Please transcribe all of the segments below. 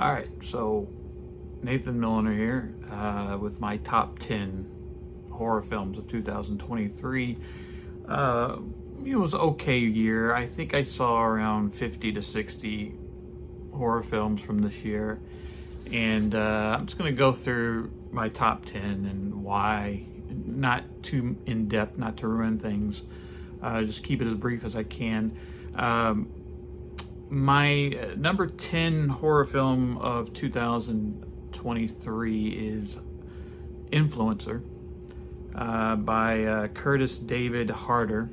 All right, so Nathan Milliner here with my top 10 horror films of 2023. It was an okay year. I think I saw around 50 to 60 horror films from this year. And I'm just going to go through my top 10 and why. Not too in depth, not to ruin things. Just keep it as brief as I can. My number 10 horror film of 2023 is Influencer by Curtis David Harder.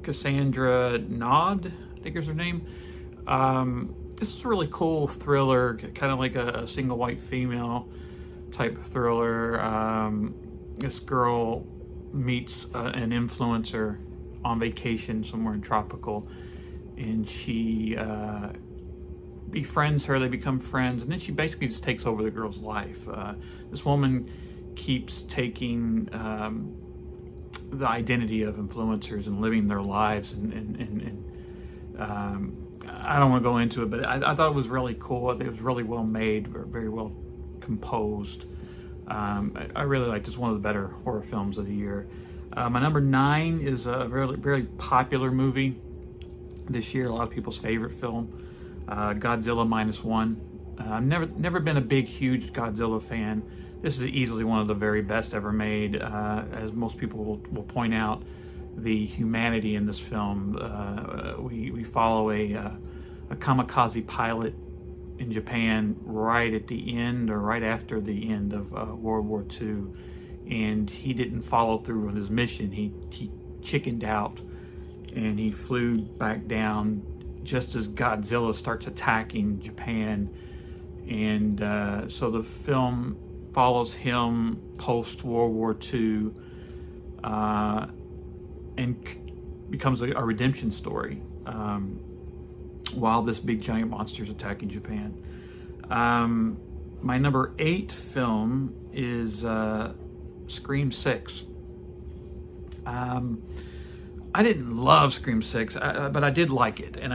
Cassandra Nod, I think is her name. This is a really cool thriller, kind of like a single white female type thriller. This girl meets an influencer on vacation somewhere in tropical, and she befriends her. They become friends, and then she basically just takes over the girl's life. This woman keeps taking the identity of influencers and living their lives, and I don't want to go into it, but I thought it was really cool. I think it was really well made, very well composed. I really liked it. It's one of the better horror films of the year. My number 9 is a very, very popular movie this year, a lot of people's favorite film, Godzilla Minus One. I've never been a big, huge Godzilla fan. This is easily one of the very best ever made. As most people will point out, the humanity in this film. We follow a kamikaze pilot in Japan right at the end, or right after the end of World War II, and he didn't follow through on his mission. He chickened out, and he flew back down just as Godzilla starts attacking Japan. And so the film follows him post World War II and becomes a redemption story while this big giant monster is attacking Japan. My number 8 film is Scream 6. I didn't love Scream 6, but I did like it, and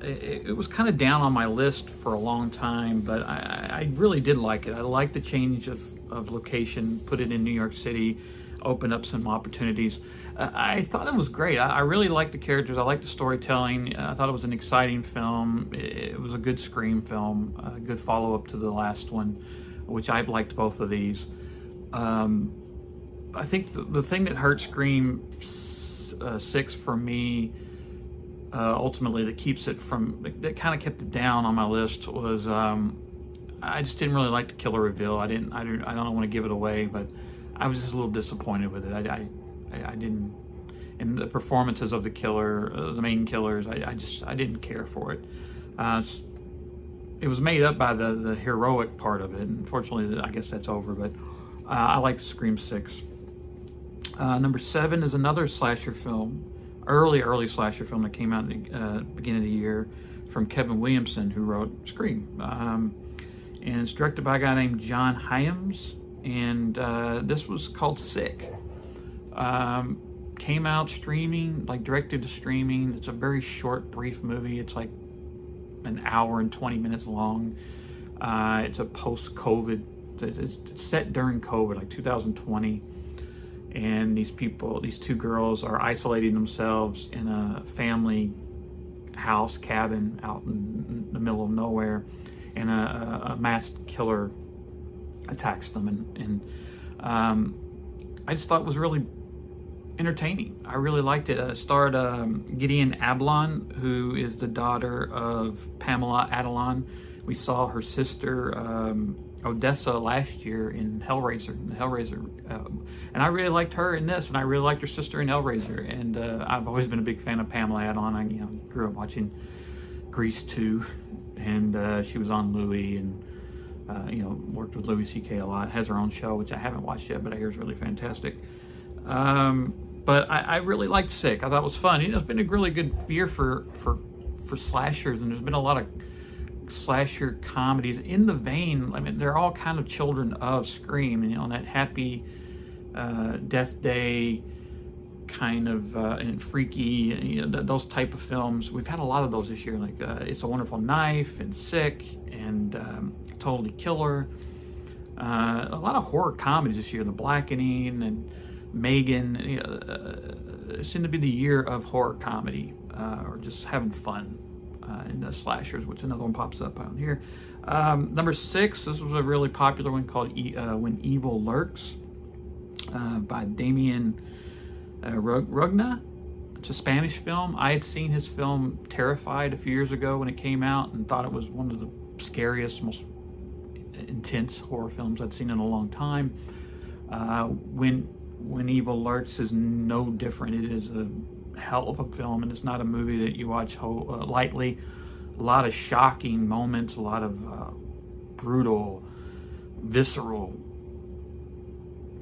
it was kind of down on my list for a long time, but I really did like it. I liked the change of location, put it in New York City, opened up some opportunities. I thought it was great. I really liked the characters. I liked the storytelling. I thought it was an exciting film. It was a good Scream film, a good follow-up to the last one, which I've liked both of these. I think the thing that hurt Scream 6 for me, ultimately, that keeps it from, that kind of kept it down on my list, was I just didn't really like the killer reveal. I don't want to give it away, but I was just a little disappointed with it. I didn't, and the performances of the killer, the main killers, I didn't care for it. It was made up by the heroic part of it. Unfortunately, I guess that's over, but I like Scream 6. Number 7 is another slasher film, early slasher film that came out in the beginning of the year, from Kevin Williamson, who wrote Scream. And it's directed by a guy named John Hyams, and this was called Sick. Came out streaming, like directed to streaming. It's a very short, brief movie. It's like an hour and 20 minutes long. It's a post-COVID, it's set during COVID, like 2020. And these two girls are isolating themselves in a family house, cabin out in the middle of nowhere, and a masked killer attacks them. And I just thought it was really entertaining. I really liked it. It starred Gideon Ablon, who is the daughter of Pamela Adlon. We saw her sister Odessa last year in Hellraiser, and I really liked her in this, and I really liked her sister in Hellraiser. And I've always been a big fan of Pamela Adlon. I grew up watching Grease 2, and she was on Louis, and worked with Louis C.K. a lot. Has her own show, which I haven't watched yet, but I hear is really fantastic. But I really liked Sick. I thought it was fun. It's been a really good year for slashers, and there's been a lot of slasher comedies in the vein. I mean, they're all kind of children of Scream, and that Happy Death Day kind of and freaky, those type of films. We've had a lot of those this year, like It's a Wonderful Knife and Sick and Totally Killer. A lot of horror comedies this year, The Blackening and Megan. It seemed to be the year of horror comedy, or just having fun in the slashers, which another one pops up on here. Number 6, this was a really popular one called When Evil Lurks, by Damien Rugna. It's a Spanish film. I had seen his film Terrified a few years ago when it came out and thought it was one of the scariest, most intense horror films I'd seen in a long time. When Evil Lurks is no different. It is a hell of a film, and it's not a movie that you watch lightly. A lot of shocking moments, a lot of brutal, visceral,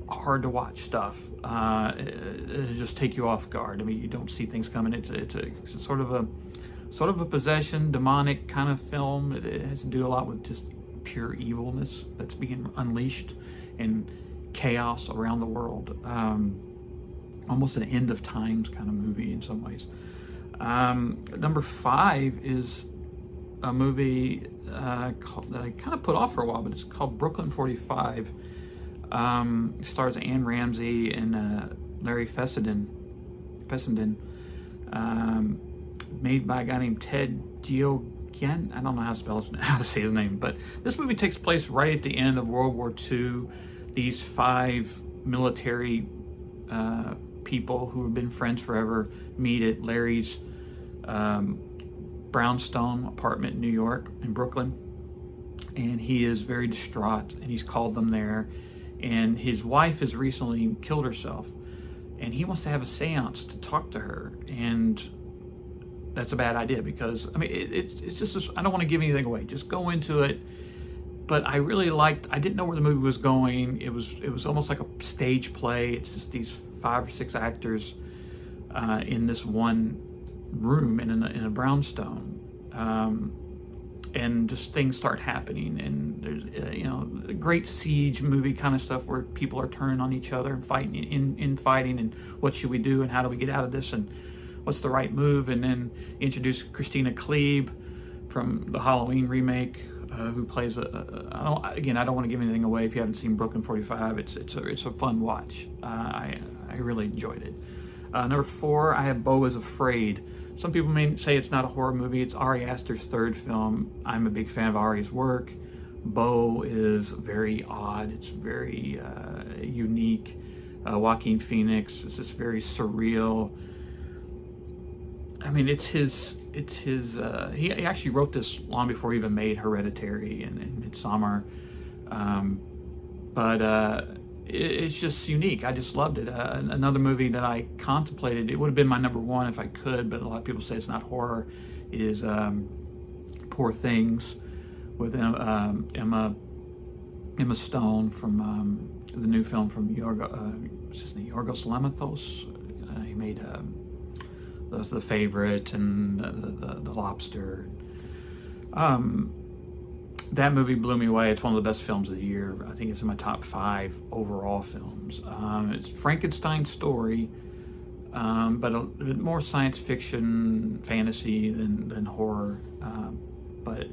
hard to watch stuff. It just take you off guard. I mean, you don't see things coming. It's sort of a possession, demonic kind of film. It has to do a lot with just pure evilness that's being unleashed and chaos around the world. Almost an end of times kind of movie in some ways. Number 5 is a movie that I kind of put off for a while, but it's called Brooklyn 45. It stars Anne Ramsey and Larry Fessenden. Made by a guy named Ted Geoghegan. I don't know how to say his name, but this movie takes place right at the end of World War II. These 5 military people who have been friends forever meet at Larry's brownstone apartment in New York, in Brooklyn, and he is very distraught, and he's called them there, and his wife has recently killed herself, and he wants to have a seance to talk to her, and that's a bad idea because, I mean, it's just, I don't want to give anything away, just go into it. But I really I didn't know where the movie was going. It was almost like a stage play. It's just these 5 or 6 actors in this one room in a brownstone, and just things start happening. And there's a great siege movie kind of stuff where people are turning on each other and fighting fighting, and what should we do and how do we get out of this and what's the right move. And then introduce Christina Klebe from the Halloween remake. Who plays I don't want to give anything away if you haven't seen Brooklyn 45. It's a fun watch. I really enjoyed it. Number 4, I have Beau is Afraid. Some people may say it's not a horror movie. It's Ari Aster's 3rd film. I'm a big fan of Ari's work. Beau is very odd. It's very unique. Joaquin Phoenix. It's just very surreal. I mean, he actually wrote this long before he even made Hereditary and Midsommar. But it's just unique. I just loved it. Another movie that I contemplated, it would have been my number 1 if I could, but a lot of people say it's not horror, is Poor Things with Emma Stone from the new film from Yorgos Lanthimos. He made The Favorite and the Lobster. That movie blew me away. It's one of the best films of the year. I think it's in my top 5 overall films. It's Frankenstein's story, but a bit more science fiction, fantasy than horror. But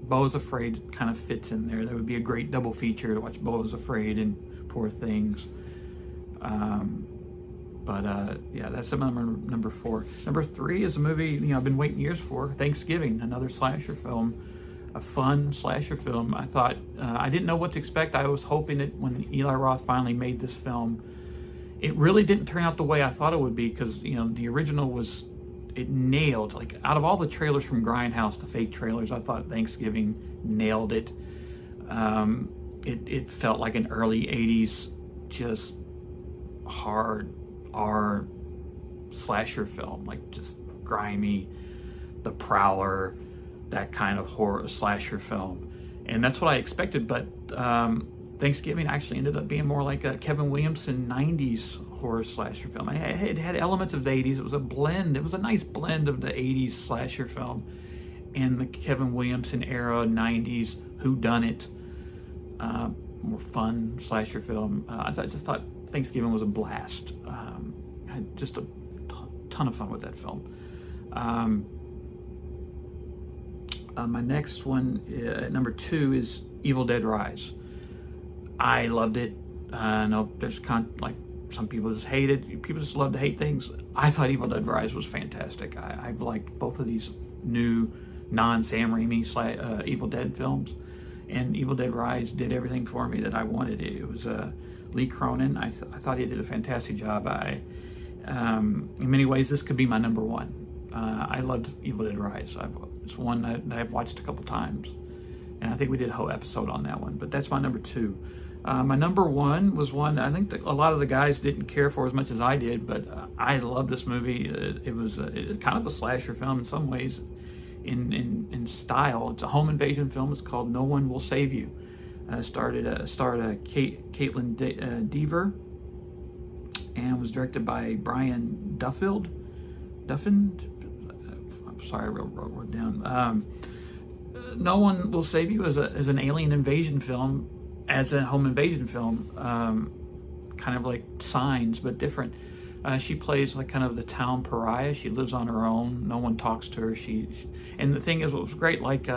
Beau is Afraid kind of fits in there. That would be a great double feature to watch Beau is Afraid and Poor Things. Yeah, that's number 4. Number 3 is a movie I've been waiting years for. Thanksgiving, another slasher film, a fun slasher film. I thought I didn't know what to expect. I was hoping that when Eli Roth finally made this film, it really didn't turn out the way I thought it would be, because the original it nailed, like, out of all the trailers from Grindhouse, the fake trailers, I thought Thanksgiving nailed it. It felt like an early 80s just hard R slasher film, like just grimy, The Prowler, that kind of horror slasher film, and that's what I expected. But Thanksgiving actually ended up being more like a Kevin Williamson 90s horror slasher film. It had elements of the 80s. It was a blend. It was a nice blend of the 80s slasher film and the Kevin Williamson era 90s whodunit, more fun slasher film. I just thought Thanksgiving was a blast. had just a ton of fun with that film. My next one, number 2, is Evil Dead Rise. I loved it. I know there's like some people just hate it. People just love to hate things. I thought Evil Dead Rise was fantastic. I've liked both of these new non-Sam Raimi Evil Dead films, and Evil Dead Rise did everything for me that I wanted. It was Lee Cronin. I thought he did a fantastic job. In many ways, this could be my number 1. I loved Evil Dead Rise. It's one that I've watched a couple times, and I think we did a whole episode on that one. But that's my number 2. My number 1 was one I think that a lot of the guys didn't care for as much as I did, but I love this movie. It was kind of a slasher film in some ways, in style. It's a home invasion film. It's called No One Will Save You. Starred Caitlin Dever, and was directed by Brian Duffin. I'm sorry, I wrote it down. No One Will Save You is an alien invasion film, as a home invasion film, kind of like Signs, but different. She plays like kind of the town pariah. She lives on her own. No one talks to her. And the thing is, what was great, like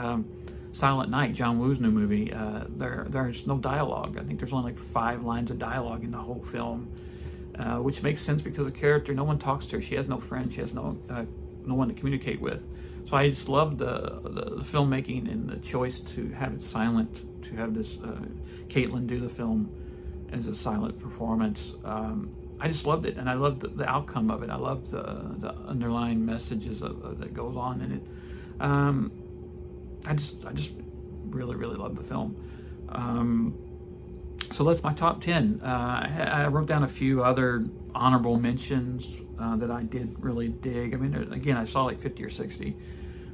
Silent Night, John Woo's new movie, there's no dialogue. I think there's only like 5 lines of dialogue in the whole film, which makes sense because the character, no one talks to her. She has no friends. She has no one to communicate with. So I just loved the filmmaking and the choice to have it silent, to have this Caitlin do the film as a silent performance. I just loved it, and I loved the outcome of it. I loved the underlying messages that goes on in it. I just really, really loved the film. So that's my top 10. I wrote down a few other honorable mentions that I did really dig. I mean, again, I saw like 50 or 60.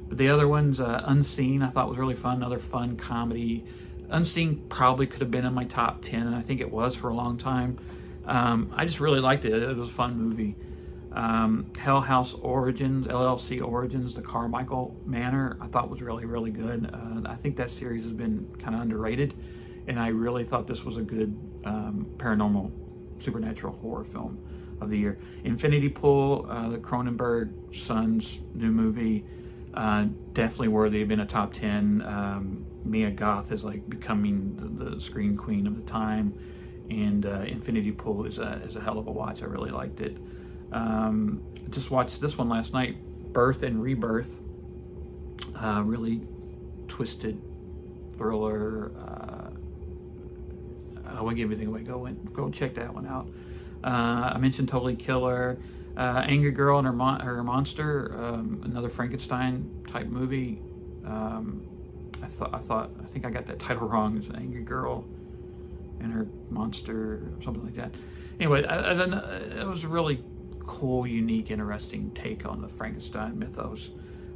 But the other ones, Unseen, I thought was really fun. Another fun comedy. Unseen probably could have been in my top 10, and I think it was for a long time. I just really liked it. It was a fun movie. Hell House Origins, LLC Origins, the Carmichael Manor, I thought was really, really good. I think that series has been kind of underrated, and I really thought this was a good paranormal, supernatural horror film of the year. Infinity Pool, the Cronenberg sons' new movie, definitely worthy of being a top 10. Mia Goth is like becoming the screen queen of the time, and Infinity Pool is a hell of a watch. I really liked it. Just watched this one last night, Birth and Rebirth. Really twisted thriller. I won't give anything away. Go check that one out. I mentioned Totally Killer, Angry Girl and her Monster, another Frankenstein type movie. I think I got that title wrong. It's Angry Girl and Her Monster, or something like that. Anyway, it was a really cool, unique, interesting take on the Frankenstein mythos.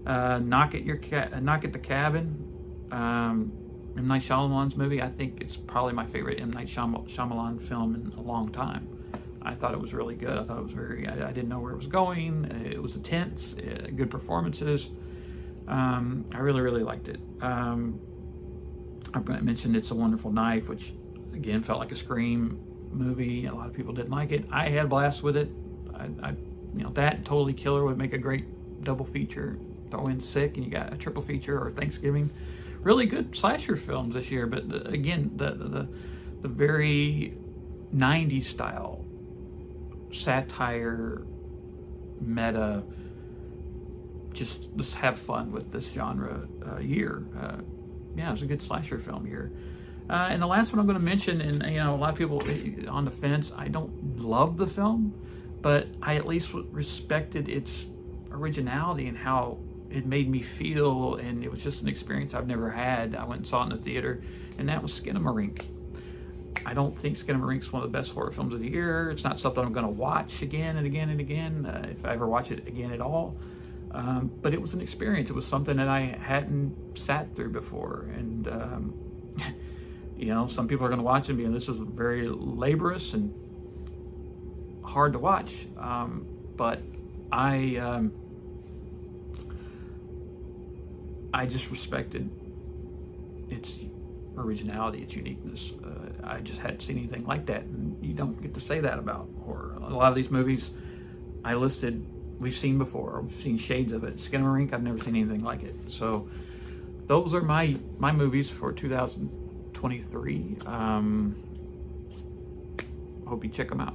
Knock at the Cabin, M. Night Shyamalan's movie. I think it's probably my favorite M. Night Shyamalan film in a long time. I thought it was really good. I thought it was I didn't know where it was going. It was intense, good performances. I really, really liked it. I mentioned It's a Wonderful Knife, which again felt like a Scream movie. A lot of people didn't like it. I had a blast with it. That and Totally Killer would make a great double feature. Throw in Sick and you got a triple feature, or Thanksgiving. Really good slasher films this year, but again, the very 90s style satire, meta, just let's have fun with this genre year. It was a good slasher film year. And the last one I'm going to mention, and a lot of people on the fence, I don't love the film, but I at least respected its originality and how it made me feel, and it was just an experience I've never had. I went and saw it in the theater, and that was Skinamarink. I don't think Skinamarink is one of the best horror films of the year. It's not something I'm going to watch again and again and again, if I ever watch it again at all. But it was an experience. It was something that I hadn't sat through before, and some people are going to watch it and be, this is very laborious and hard to watch. But I just respected its originality, its uniqueness. I just hadn't seen anything like that, and you don't get to say that about horror. A lot of these movies, I listed, we've seen before. We've seen shades of it. Skinamarink, I've never seen anything like it. So those are my movies for 2023. Hope you check them out.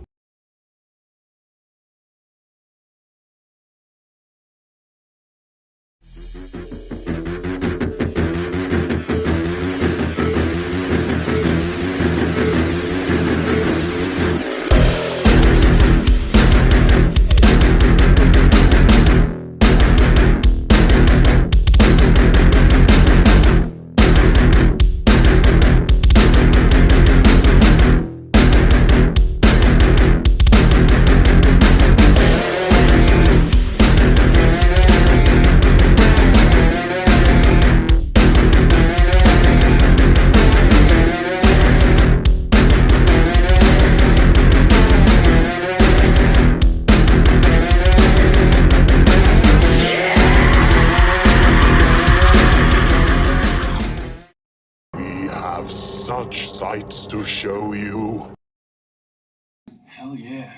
Such sights to show you. Hell yeah.